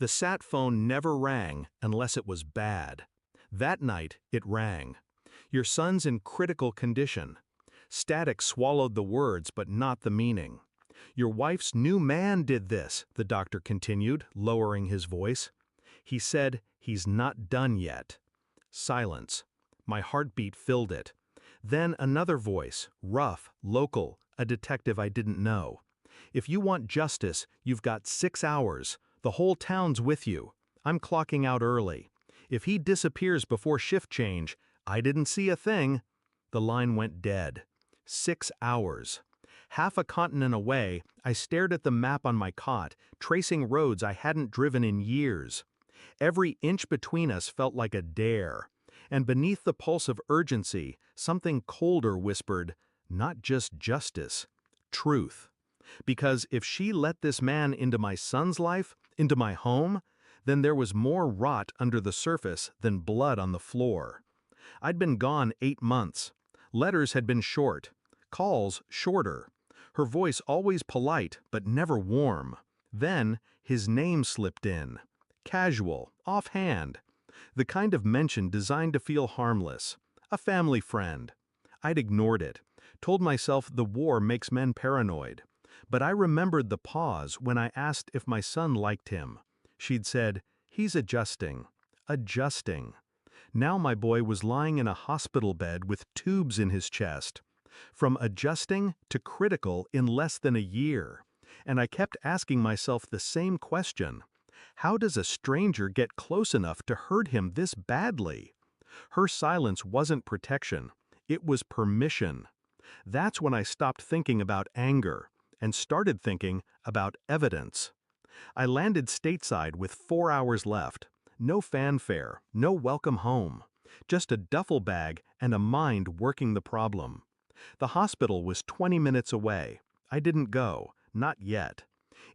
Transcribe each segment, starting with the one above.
The sat phone never rang unless it was bad. That night, it rang. Your son's in critical condition. Static swallowed the words but not the meaning. Your wife's new man did this, the doctor continued, lowering his voice. He said, he's not done yet. Silence. My heartbeat filled it. Then another voice, rough, local, a detective I didn't know. If you want justice, you've got 6 hours. The whole town's with you. I'm clocking out early. If he disappears before shift change, I didn't see a thing. The line went dead. 6 hours. Half a continent away, I stared at the map on my cot, tracing roads I hadn't driven in years. Every inch between us felt like a dare. And beneath the pulse of urgency, something colder whispered, not just justice, truth. Because if she let this man into my son's life, into my home, then there was more rot under the surface than blood on the floor. I'd been gone 8 months. Letters had been short. Calls shorter. Her voice always polite, but never warm. Then, his name slipped in. Casual, offhand. The kind of mention designed to feel harmless. A family friend. I'd ignored it. Told myself the war makes men paranoid. But I remembered the pause when I asked if my son liked him. She'd said, he's adjusting. Adjusting. Now my boy was lying in a hospital bed with tubes in his chest. From adjusting to critical in less than a year. And I kept asking myself the same question. How does a stranger get close enough to hurt him this badly? Her silence wasn't protection. It was permission. That's when I stopped thinking about anger and started thinking about evidence. I landed stateside with 4 hours left. No fanfare, no welcome home. Just a duffel bag and a mind working the problem. The hospital was 20 minutes away. I didn't go, not yet.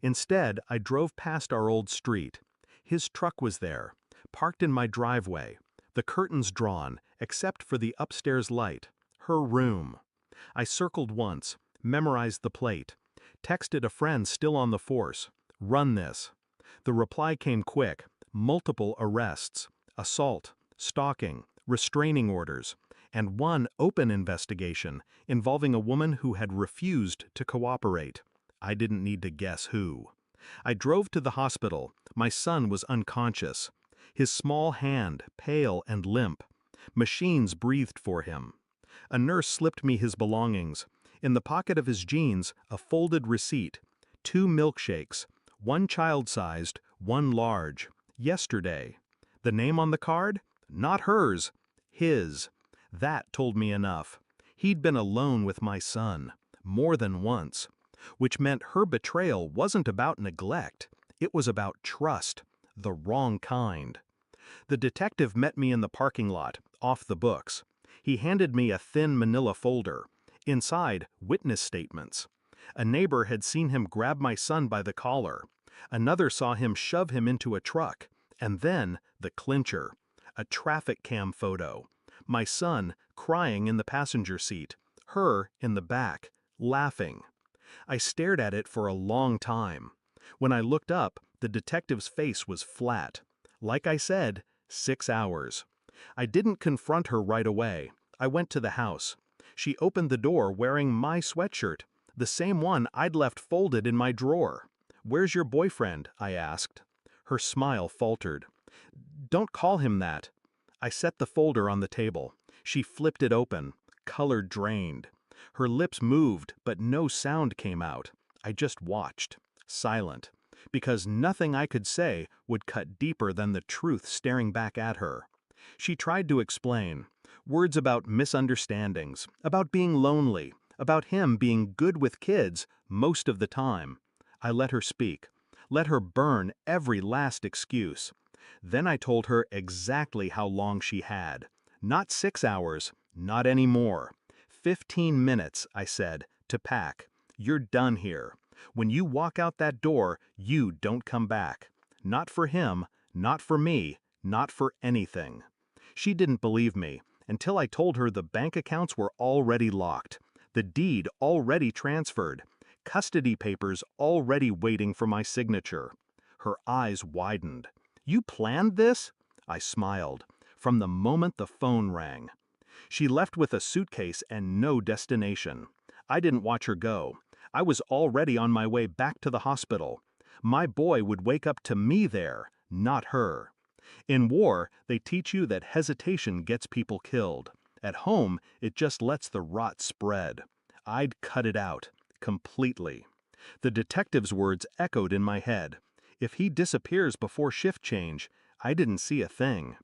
Instead, I drove past our old street. His truck was there, parked in my driveway. The curtains drawn, except for the upstairs light. Her room. I circled once, memorized the plate. Texted a friend still on the force. Run this. The reply came quick. Multiple arrests. Assault. Stalking. Restraining orders. And one open investigation involving a woman who had refused to cooperate. I didn't need to guess who. I drove to the hospital. My son was unconscious. His small hand, pale and limp. Machines breathed for him. A nurse slipped me his belongings. In the pocket of his jeans, a folded receipt. 2 milkshakes. One child-sized, one large. Yesterday. The name on the card? Not hers. His. That told me enough. He'd been alone with my son. More than once. Which meant her betrayal wasn't about neglect. It was about trust. The wrong kind. The detective met me in the parking lot, off the books. He handed me a thin manila folder. Inside, witness statements. A neighbor had seen him grab my son by the collar. Another saw him shove him into a truck. And then, the clincher. A traffic cam photo. My son, crying in the passenger seat. Her, in the back, laughing. I stared at it for a long time. When I looked up, the detective's face was flat. Like I said, 6 hours. I didn't confront her right away. I went to the house. She opened the door wearing my sweatshirt, the same one I'd left folded in my drawer. "Where's your boyfriend?" I asked. Her smile faltered. "Don't call him that." I set the folder on the table. She flipped it open. Color drained. Her lips moved, but no sound came out. I just watched, silent, because nothing I could say would cut deeper than the truth staring back at her. She tried to explain. Words about misunderstandings, about being lonely, about him being good with kids most of the time. I let her speak, let her burn every last excuse. Then I told her exactly how long she had. Not 6 hours, not any more. 15 minutes, I said, to pack. You're done here. When you walk out that door, you don't come back. Not for him, not for me, not for anything. She didn't believe me, until I told her the bank accounts were already locked, the deed already transferred, custody papers already waiting for my signature. Her eyes widened. "You planned this?" I smiled. From the moment the phone rang. She left with a suitcase and no destination. I didn't watch her go. I was already on my way back to the hospital. My boy would wake up to me there, not her. In war, they teach you that hesitation gets people killed. At home, it just lets the rot spread. I'd cut it out. Completely. The detective's words echoed in my head. If he disappears before shift change, I didn't see a thing.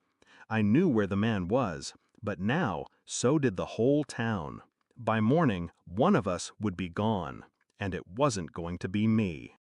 I knew where the man was, but now so did the whole town. By morning, one of us would be gone, and it wasn't going to be me.